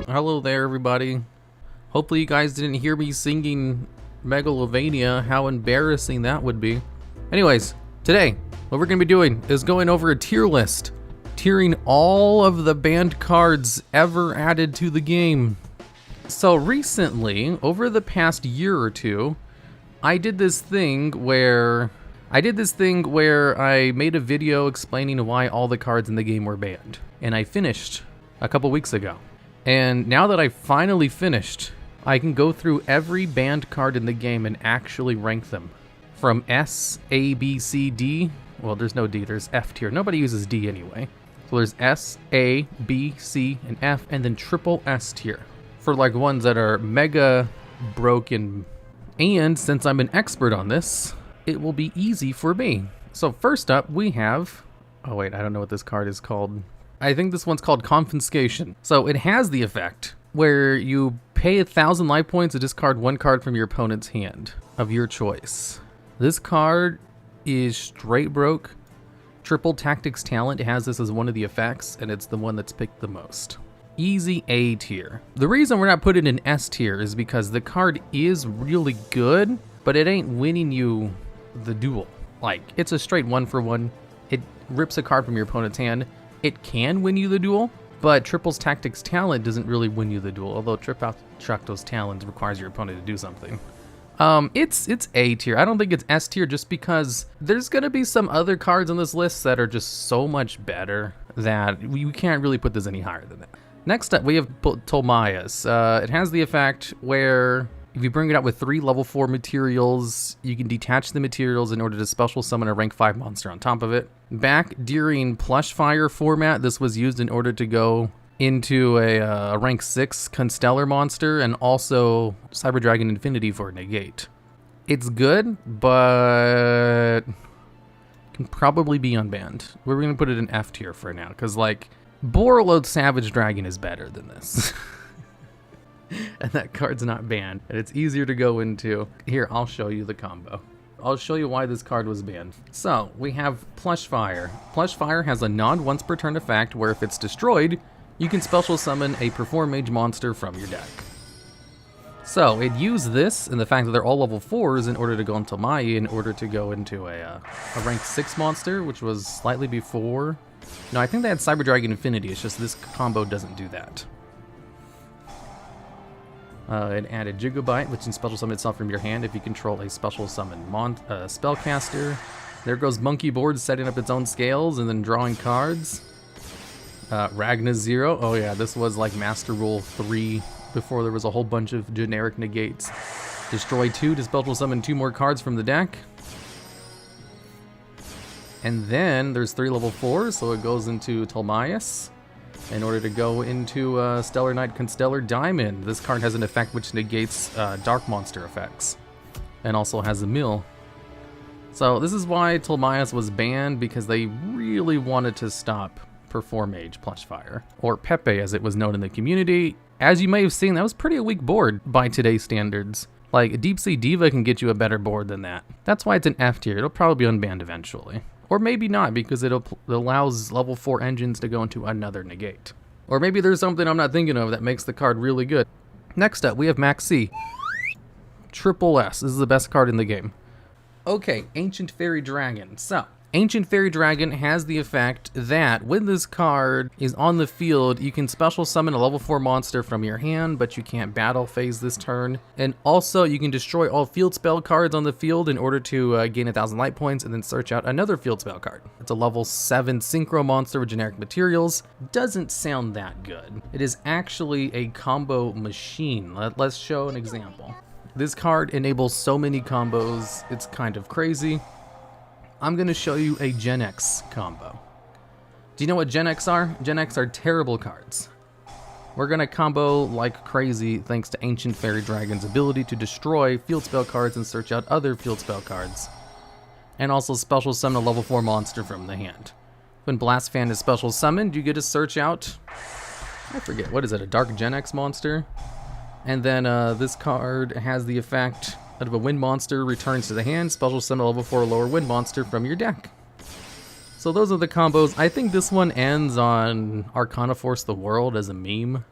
Hello there, everybody. Hopefully you guys didn't hear me singing Megalovania. How embarrassing that would be. Anyways, today, what we're going to be doing is going over a tier list. Tiering all of the banned cards ever added to the game. So recently, over the past year or two, I did this thing where I made a video explaining why all the cards in the game were banned. And I finished a couple weeks ago. And now that I finally finished, I can go through every banned card in the game and actually rank them. From S, A, B, C, D. Well, there's no D, there's F tier. Nobody uses D anyway. So there's S, A, B, C, and F, and then triple S tier. For like ones that are mega broken. And since I'm an expert on this, it will be easy for me. So first up we have, oh wait, I don't know what this card is called. I think this one's called Confiscation. So it has the effect where you pay 1,000 life points to discard one card from your opponent's hand of your choice. This card is straight broke. Triple Tactics Talent has this as one of the effects, and it's the one that's picked the most. Easy A tier. The reason we're not putting it in S tier is because the card is really good, but it ain't winning you the duel. Like, it's a straight 1-for-1. It rips a card from your opponent's hand. It can win you the duel, but Triple's Tactics Talent doesn't really win you the duel, although Trip out Tracto's Talent requires your opponent to do something. It's A tier. I don't think it's S tier just because there's gonna be some other cards on this list that are just so much better that we can't really put this any higher than that. Next up, we have Tolmaeus. It has the effect where if you bring it out with 3 level 4 materials, you can detach the materials in order to special summon a rank 5 monster on top of it. Back during Plush Fire format, this was used in order to go into a rank 6 Constellar monster and also Cyber Dragon Infinity for negate. It's good, but can probably be unbanned. We're going to put it in F tier for now, because like Borreload Savage Dragon is better than this. And that card's not banned, and it's easier to go into. Here, I'll show you the combo. I'll show you why this card was banned. So, we have Plush Fire. Plush Fire has a non-once per turn effect where if it's destroyed, you can special summon a Perform Mage monster from your deck. So, it used this and the fact that they're all level 4s in order to go into Maya in order to go into a rank 6 monster, which was slightly before. No, I think they had Cyber Dragon Infinity, it's just this combo doesn't do that. It added Gigabyte, which can special summon itself from your hand if you control a special summon spellcaster. There goes Monkey Board setting up its own scales and then drawing cards. Ragna Zero. Oh yeah, this was like Master Rule 3 before there was a whole bunch of generic negates. Destroy 2 to special summon 2 more cards from the deck. And then there's 3 level 4s, so it goes into Tolmaeus. In order to go into Stellar Knight Constellar Diamond. This card has an effect which negates Dark Monster effects. And also has a mill. So this is why Tolmaeus was banned, because they really wanted to stop Perform Mage Plush Fire. Or Pepe as it was known in the community. As you may have seen, that was pretty a weak board by today's standards. Like, Deep Sea Diva can get you a better board than that. That's why it's an F tier. It'll probably be unbanned eventually. Or maybe not, because it allows level 4 engines to go into another negate. Or maybe there's something I'm not thinking of that makes the card really good. Next up, we have Maxi. Triple S. This is the best card in the game. Okay, Ancient Fairy Dragon. So, Ancient Fairy Dragon has the effect that when this card is on the field, you can special summon a level 4 monster from your hand, but you can't battle phase this turn. And also, you can destroy all field spell cards on the field in order to gain 1,000 light points and then search out another field spell card. It's a level 7 Synchro monster with generic materials. Doesn't sound that good. It is actually a combo machine. Let's show an example. This card enables so many combos, it's kind of crazy. I'm going to show you a Gen X combo. Do you know what Gen X are? Gen X are terrible cards. We're going to combo like crazy thanks to Ancient Fairy Dragon's ability to destroy field spell cards and search out other field spell cards. And also special summon a level 4 monster from the hand. When Blast Fan is special summoned, you get to search out, I forget, what is it, a Dark Gen X monster? And then this card has the effect of a wind monster returns to the hand, special summon a level 4 lower wind monster from your deck. So those are the combos. I think this one ends on Arcana Force the World as a meme,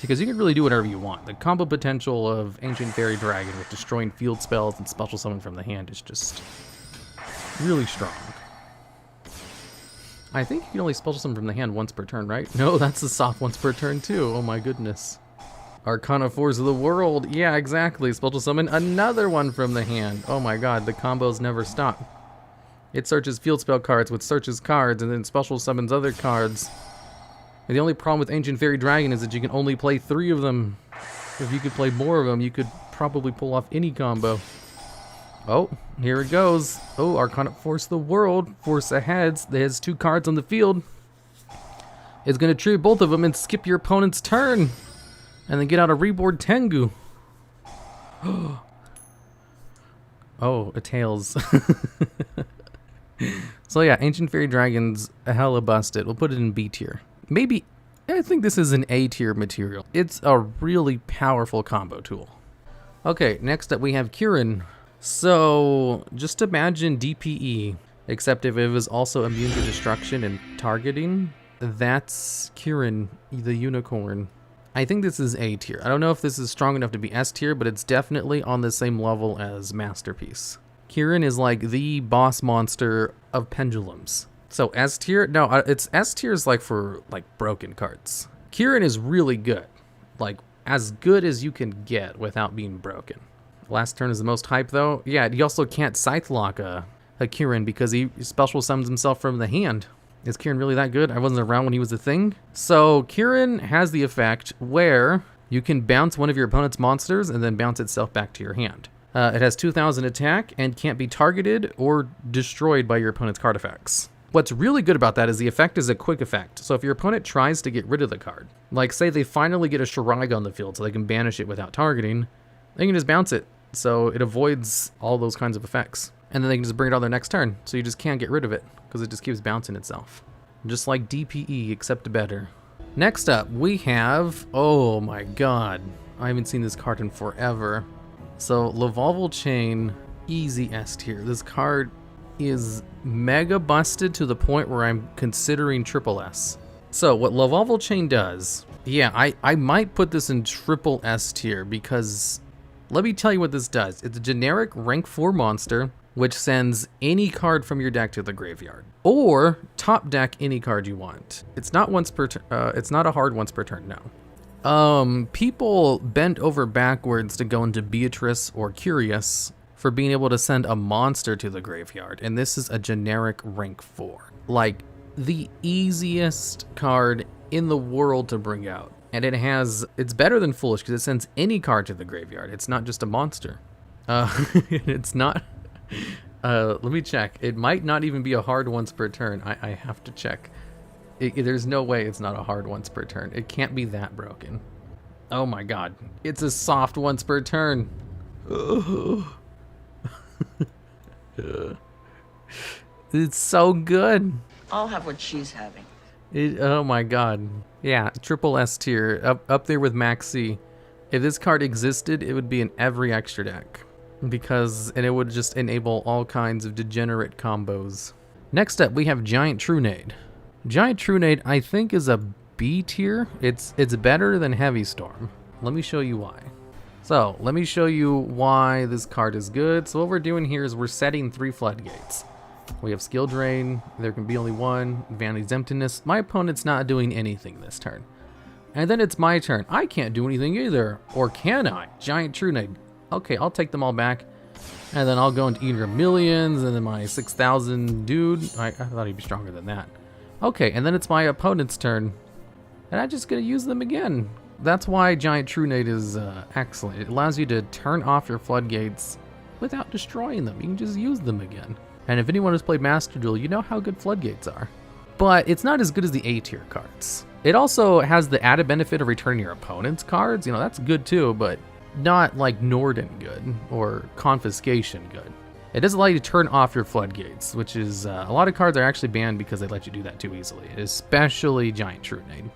because you can really do whatever you want. The combo potential of Ancient Fairy Dragon with destroying field spells and special summon from the hand is just really strong. I think you can only special summon from the hand once per turn, right? No, that's a soft once per turn too. Oh my goodness. Arcana Force of the World. Yeah, exactly. Special summon another one from the hand. Oh my god, the combos never stop. It searches field spell cards, which searches cards, and then special summons other cards. And the only problem with Ancient Fairy Dragon is that you can only play 3 of them. If you could play more of them, you could probably pull off any combo. Oh, here it goes. Oh, Arcana Force the World. Force ahead. There's 2 cards on the field. It's going to trigger both of them and skip your opponent's turn. And then get out a Reborn Tengu. Oh, a Tails. So yeah, Ancient Fairy Dragon's hella busted. We'll put it in B tier. Maybe, I think this is an A tier material. It's a really powerful combo tool. Okay, next up we have Kieran. So, just imagine DPE, except if it was also immune to destruction and targeting. That's Kieran, the unicorn. I think this is A tier. I don't know if this is strong enough to be S tier, but it's definitely on the same level as Masterpiece. Kieran is like the boss monster of pendulums. So S tier? No, it's S tier is like for like broken cards. Kieran is really good. Like as good as you can get without being broken. Last turn is the most hype though. Yeah, you also can't Scythe lock a Kieran because he special summons himself from the hand. Is Kieran really that good? I wasn't around when he was a thing. So Kieran has the effect where you can bounce one of your opponent's monsters and then bounce itself back to your hand. It has 2,000 attack and can't be targeted or destroyed by your opponent's card effects. What's really good about that is the effect is a quick effect. So if your opponent tries to get rid of the card, like say they finally get a Shiraga on the field so they can banish it without targeting, they can just bounce it. So it avoids all those kinds of effects. And then they can just bring it on their next turn. So you just can't get rid of it because it just keeps bouncing itself. Just like DPE, except better. Next up, we have, oh my god, I haven't seen this card in forever. So Levol Chain, easy S tier. This card is mega busted to the point where I'm considering triple S. So what Levol Chain does, yeah, I might put this in triple S tier because let me tell you what this does. It's a generic rank 4 monster which sends any card from your deck to the graveyard or top deck any card you want. It's not once per it's not a hard once per turn, no. People bent over backwards to go into Beatrice or Curious for being able to send a monster to the graveyard, and this is a generic rank 4. Like, the easiest card in the world to bring out. And it's better than Foolish because it sends any card to the graveyard. It's not just a monster. It's not, let me check. It might not even be a hard once per turn. I have to check. There's no way it's not a hard once per turn. It can't be that broken. Oh my god. It's a soft once per turn. It's so good. I'll have what she's having. Oh my god. Yeah, triple S tier. Up there with Max C. If this card existed, it would be in every extra deck. And it would just enable all kinds of degenerate combos. Next up, we have Giant Trunade. Giant Trunade, I think, is a B tier. It's better than Heavy Storm. Let me show you why. So, let me show you why this card is good. So what we're doing here is we're setting 3 floodgates. We have Skill Drain, there can be only one, Vanity's Emptiness. My opponent's not doing anything this turn. And then it's my turn. I can't do anything either. Or can I? Giant Trunade. Okay, I'll take them all back. And then I'll go into Eater of Millions, and then my 6,000 dude. I thought he'd be stronger than that. Okay, and then it's my opponent's turn. And I'm just gonna use them again. That's why Giant Trunade is excellent. It allows you to turn off your floodgates without destroying them. You can just use them again. And if anyone has played Master Duel, you know how good floodgates are. But it's not as good as the A tier cards. It also has the added benefit of returning your opponent's cards. You know, that's good too, but not like Norden good or Confiscation good. It does allow you to turn off your floodgates, which is a lot of cards are actually banned because they let you do that too easily, especially Giant Trunade.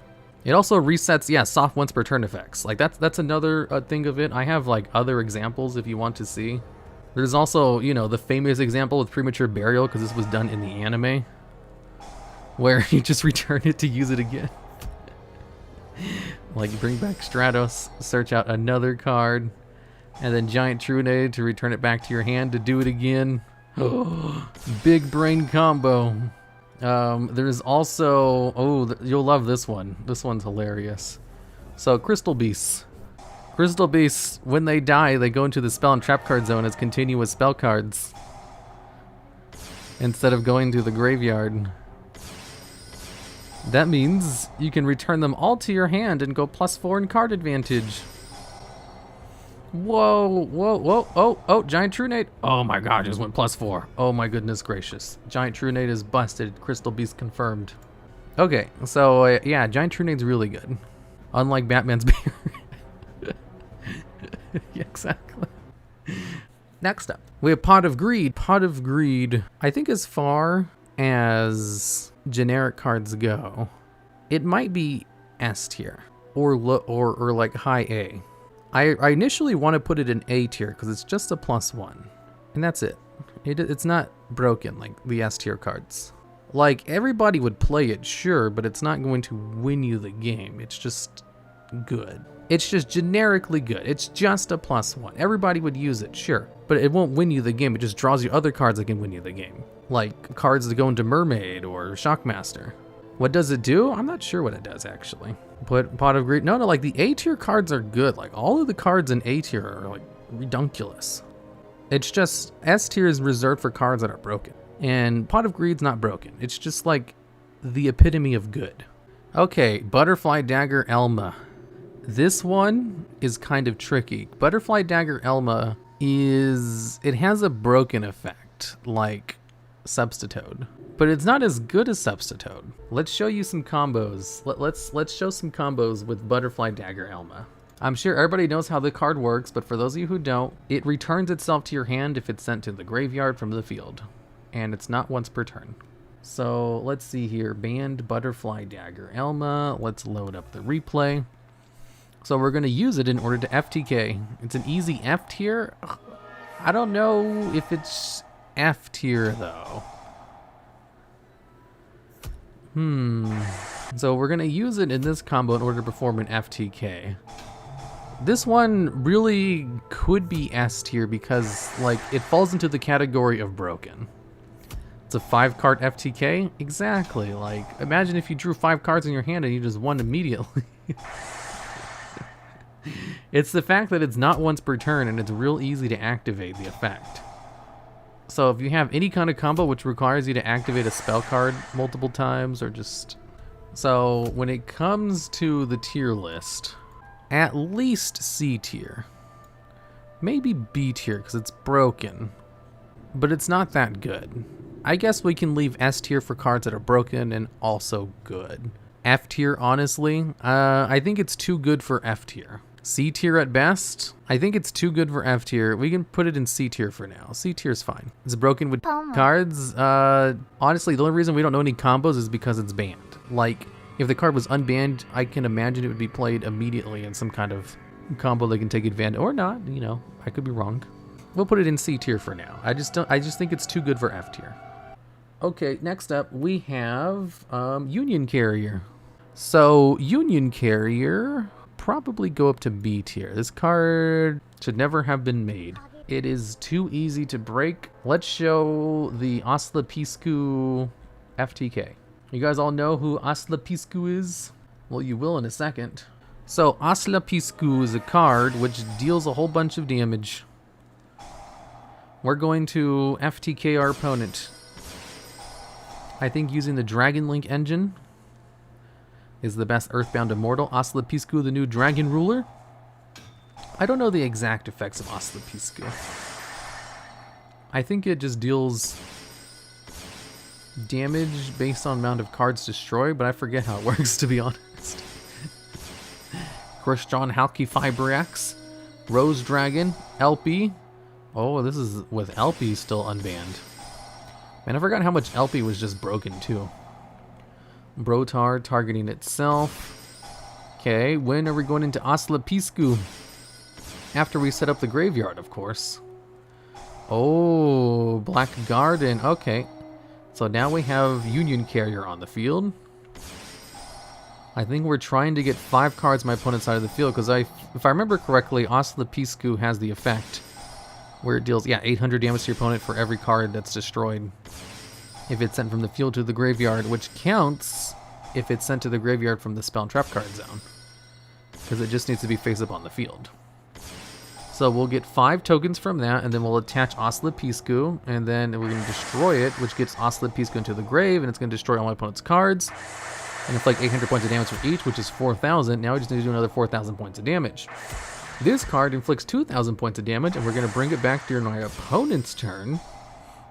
It also resets, yeah, soft once per turn effects. Like that's another thing of it. I have like other examples if you want to see. There's also, you know, the famous example with Premature Burial because this was done in the anime. where you just return it to use it again. Like bring back Stratos, search out another card, and then Giant Trunade to return it back to your hand to do it again. Big brain combo. There's also, you'll love this one. This one's hilarious. So Crystal Beasts. Crystal Beasts, when they die, they go into the spell and trap card zone as continuous spell cards, instead of going to the graveyard. That means you can return them all to your hand and go +4 in card advantage. Whoa, oh, Giant Trunade. Oh my god, just went +4. Oh my goodness gracious. Giant Trunade is busted. Crystal Beast confirmed. Okay, so yeah, Giant Trunade's really good. Unlike Batman's Bear. Yeah, exactly. Next up, we have Pot of Greed. Pot of Greed, I think as far as generic cards go, it might be S tier or like high A. I initially want to put it in A tier because it's just a +1, and that's it. It's not broken like the S tier cards. Like, everybody would play it, sure, but it's not going to win you the game. It's just good. It's just generically good. It's just a +1. Everybody would use it, sure, but it won't win you the game. It just draws you other cards that can win you the game, like cards that go into Mermaid or Shockmaster. What does it do? I'm not sure what it does, actually. Put Pot of Greed. No, like the A tier cards are good. Like all of the cards in A tier are like redunculous. It's just S tier is reserved for cards that are broken, and Pot of Greed's not broken. It's just like the epitome of good. Okay, Butterfly Dagger Alma. This one is kind of tricky. Butterfly Dagger Alma it has a broken effect like Substitute, but it's not as good as Substitute. Let's show you some combos. Let's show some combos with Butterfly Dagger Alma. I'm sure everybody knows how the card works, but for those of you who don't, it returns itself to your hand if it's sent to the graveyard from the field, and it's not once per turn. So let's see here, banned Butterfly Dagger Alma. Let's load up the replay. So we're going to use it in order to FTK. It's an easy F tier. I don't know if it's F tier though. So we're going to use it in this combo in order to perform an FTK. This one really could be S tier because like it falls into the category of broken. It's a 5-card FTK. Exactly. Like imagine if you drew 5 cards in your hand and you just won immediately. It's the fact that it's not once per turn and it's real easy to activate the effect. So if you have any kind of combo which requires you to activate a spell card multiple times or just... So when it comes to the tier list, at least C tier. Maybe B tier because it's broken, but it's not that good. I guess we can leave S tier for cards that are broken and also good. F tier, honestly, I think it's too good for F tier. C tier at best. I think it's too good for F tier. We can put it in C tier for now. C tier is fine. It's broken with cards. Honestly, the only reason we don't know any combos is because it's banned. Like, if the card was unbanned, I can imagine it would be played immediately in some kind of combo they can take advantage, or not, you know, I could be wrong. We'll put it in C tier for now. I just think it's too good for F tier. Okay, next up we have Union Carrier. So Union Carrier probably go up to B tier. This card should never have been made. It is too easy to break. Let's show the Asclepiscu FTK. You guys all know who Asclepiscu is? Well, you will in a second. So Asclepiscu is a card which deals a whole bunch of damage. We're going to FTK our opponent. I think using the Dragon Link engine is the best Earthbound Immortal. Asclepiscu, the new Dragon Ruler. I don't know the exact effects of Asclepiscu. I think it just deals damage based on amount of cards destroyed, but I forget how it works, to be honest. Christian Halki Fibrax, Rose Dragon, LP. Oh, this is with LP still unbanned. Man, I forgot how much LP was just broken too. Brotar targeting itself. Okay, when are we going into Asclepiscu? After we set up the graveyard, of course. Oh, Black Garden. Okay. So now we have Union Carrier on the field. I think we're trying to get 5 cards on my opponent's side of the field, because if I remember correctly, Oscilloscope has the effect where it deals, 800 damage to your opponent for every card that's destroyed if it's sent from the field to the graveyard, which counts if it's sent to the graveyard from the spell and trap card zone, because it just needs to be face up on the field. So we'll get 5 tokens from that, and then we'll attach Oscilloscope, and then we're going to destroy it, which gets Oscilloscope into the grave, and it's going to destroy all my opponent's cards. And inflict 800 points of damage for each, which is 4,000. Now we just need to do another 4,000 points of damage. This card inflicts 2,000 points of damage, and we're going to bring it back during my opponent's turn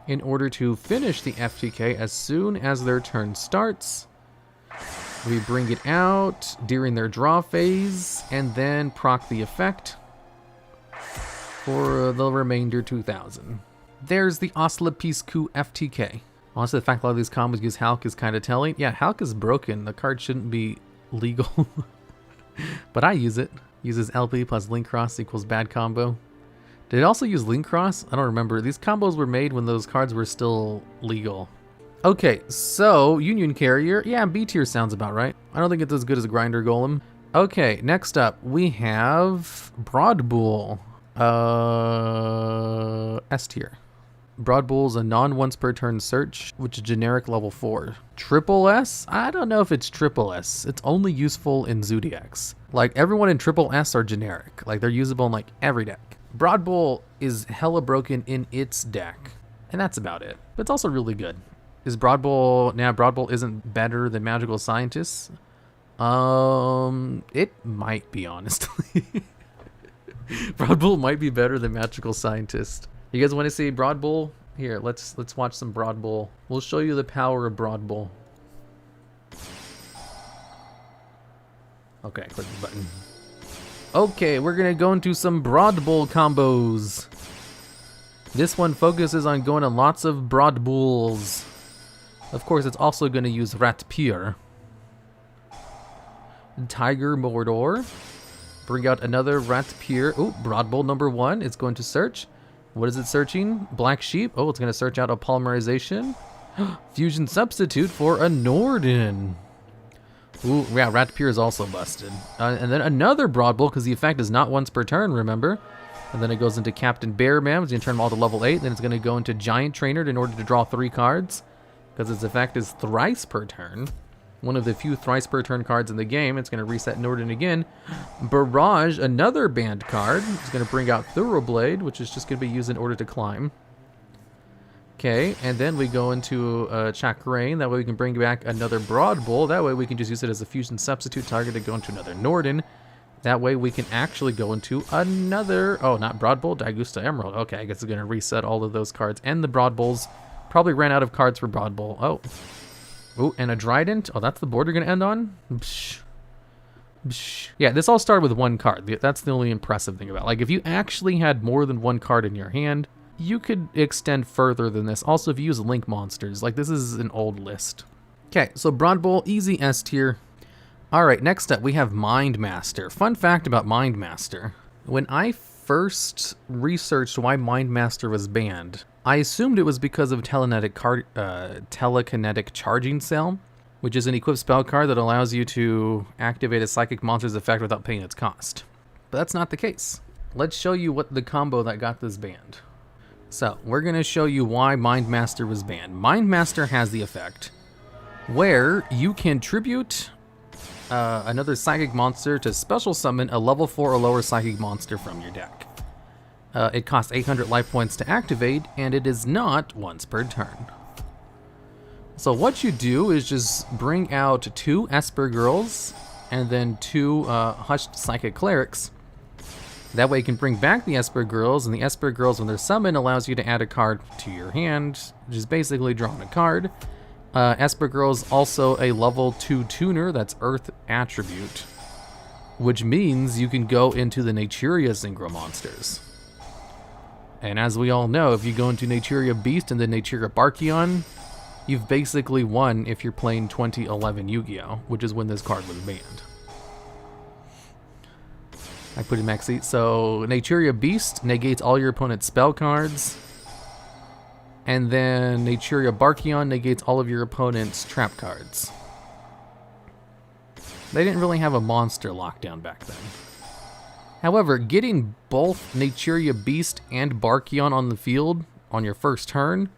in order to finish the FTK as soon as their turn starts. We bring it out during their draw phase, and then proc the effect for the remainder 2,000. There's the Oscilloscope FTK. Honestly, the fact that a lot of these combos use Hulk is kind of telling. Yeah, Hulk is broken. The card shouldn't be legal. But I use it. Uses LP plus Link Cross equals bad combo. Did it also use Link Cross? I don't remember. These combos were made when those cards were still legal. Okay, so Union Carrier. Yeah, B tier sounds about right. I don't think it's as good as Grinder Golem. Okay, next up we have Broad Bull. S tier. Broad Bull is a non-once per turn search, which is generic level 4. Triple S? I don't know if it's triple S. It's only useful in Zodiacs. Like, everyone in triple S are generic. Like, they're usable in, like, every deck. Broad Bull is hella broken in its deck, and that's about it. But it's also really good. Is Broad Bull... Nah, Broad Bull isn't better than Magical Scientists. It might be, honestly. Broad Bull might be better than Magical Scientist. You guys want to see Broad Bull? Here, let's watch some Broad Bull. We'll show you the power of Broad Bull. Okay, click the button. Okay, we're gonna go into some Broad Bull combos. This one focuses on going on lots of Broad Bulls. Of course, it's also gonna use Rapier. Tiger Mordor. Bring out another Rapier. Oh, Broad Bull number 1. It's going to search. What is it searching? Black Sheep. Oh, it's going to search out a Polymerization. Fusion Substitute for a Norden. Ooh, yeah, Rapier is also busted. And then another Broad Bull, because the effect is not once per turn, remember? And then it goes into Captain Bearman, it's going to turn them all to level 8. Then it's going to go into Giant Trainer in order to draw 3 cards, because its effect is thrice per turn. One of the few thrice per turn cards in the game. It's going to reset Norden again. Barrage, another banned card. It's going to bring out Thoroughblade, which is just going to be used in order to climb. Okay, and then we go into Chakrain. That way we can bring back another Broad Bull. That way we can just use it as a fusion substitute target to go into another Norden. That way we can actually go into another... Oh, not Broad Bull, Dagusta Emerald. Okay, I guess it's going to reset all of those cards. And the Broad Bulls probably ran out of cards for Broad Bull. Oh. Ooh, and a Trident. Oh, that's the board you're going to end on? Psh. Psh. Yeah, this all started with 1 card. That's the only impressive thing about it. Like, if you actually had more than 1 card in your hand, you could extend further than this. Also, if you use Link monsters. Like, this is an old list. Okay, so Broad Bull, easy S tier. All right, next up, we have Mindmaster. Fun fact about Mindmaster. When I first researched why Mindmaster was banned, I assumed it was because of telekinetic charging cell, which is an equipped spell card that allows you to activate a psychic monster's effect without paying its cost. But that's not the case. Let's show you what the combo that got this banned. So, we're going to show you why Mindmaster was banned. Mindmaster has the effect where you can tribute another psychic monster to special summon a level 4 or lower psychic monster from your deck. It costs 800 life points to activate, and it is not once per turn. So what you do is just bring out 2 Esper Girls and then 2 Hushed Psychic Clerics. That way you can bring back the Esper Girls, and the Esper Girls, when they're summoned, allows you to add a card to your hand, which is basically drawing a card. Esper Girl's also a level 2 tuner, that's Earth attribute, which means you can go into the Naturia Synchro monsters. And as we all know, if you go into Naturia Beast and then Naturia Barkion, you've basically won if you're playing 2011 Yu-Gi-Oh!, which is when this card was banned. I put in max seat. So Naturia Beast negates all your opponent's spell cards. And then Naturia Barkion negates all of your opponent's trap cards. They didn't really have a monster lockdown back then. However, getting both Naturia Beast and Barkion on the field on your first turn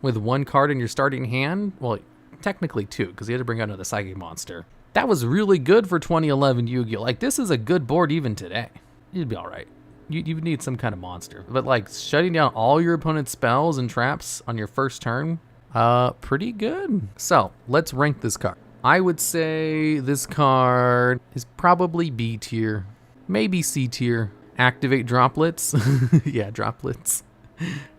with one card in your starting hand, well, technically two, because you had to bring out another Psychic monster. That was really good for 2011 Yu-Gi-Oh! Like, this is a good board even today. You'd be all right. You need some kind of monster. But, like, shutting down all your opponent's spells and traps on your first turn, pretty good. So, let's rank this card. I would say this card is probably B tier, maybe C tier. Activate droplets. Yeah, droplets.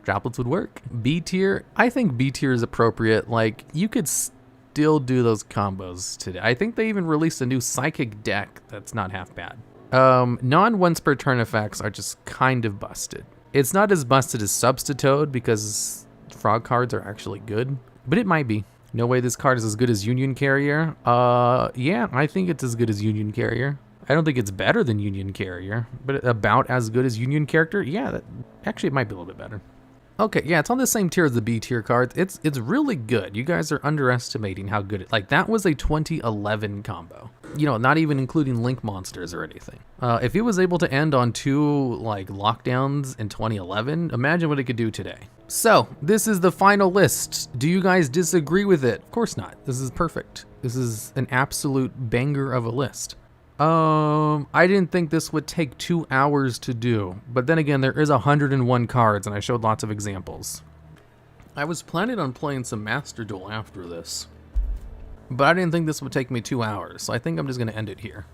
Droplets would work. B tier, I think B tier is appropriate. Like, you could still do those combos today. I think they even released a new Psychic deck that's not half bad. Non-once per turn effects are just kind of busted. It's not as busted as Substitute because frog cards are actually good, but it might be. No way this card is as good as Union Carrier. Yeah, I think it's as good as Union Carrier. I don't think it's better than Union Carrier, but about as good as Union Character. Yeah, actually it might be a little bit better. Okay, yeah, it's on the same tier as the B tier cards. It's really good. You guys are underestimating how good it. Like, that was a 2011 combo. You know, not even including Link monsters or anything. If it was able to end on 2 like lockdowns in 2011, imagine what it could do today. So, this is the final list. Do you guys disagree with it? Of course not. This is perfect. This is an absolute banger of a list. I didn't think this would take 2 hours to do, but then again, there is 101 cards, and I showed lots of examples. I was planning on playing some Master Duel after this, but I didn't think this would take me 2 hours, so I think I'm just going to end it here.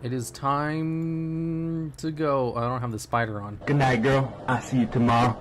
It is time to go. I don't have the spider on. Good night, girl. I'll see you tomorrow.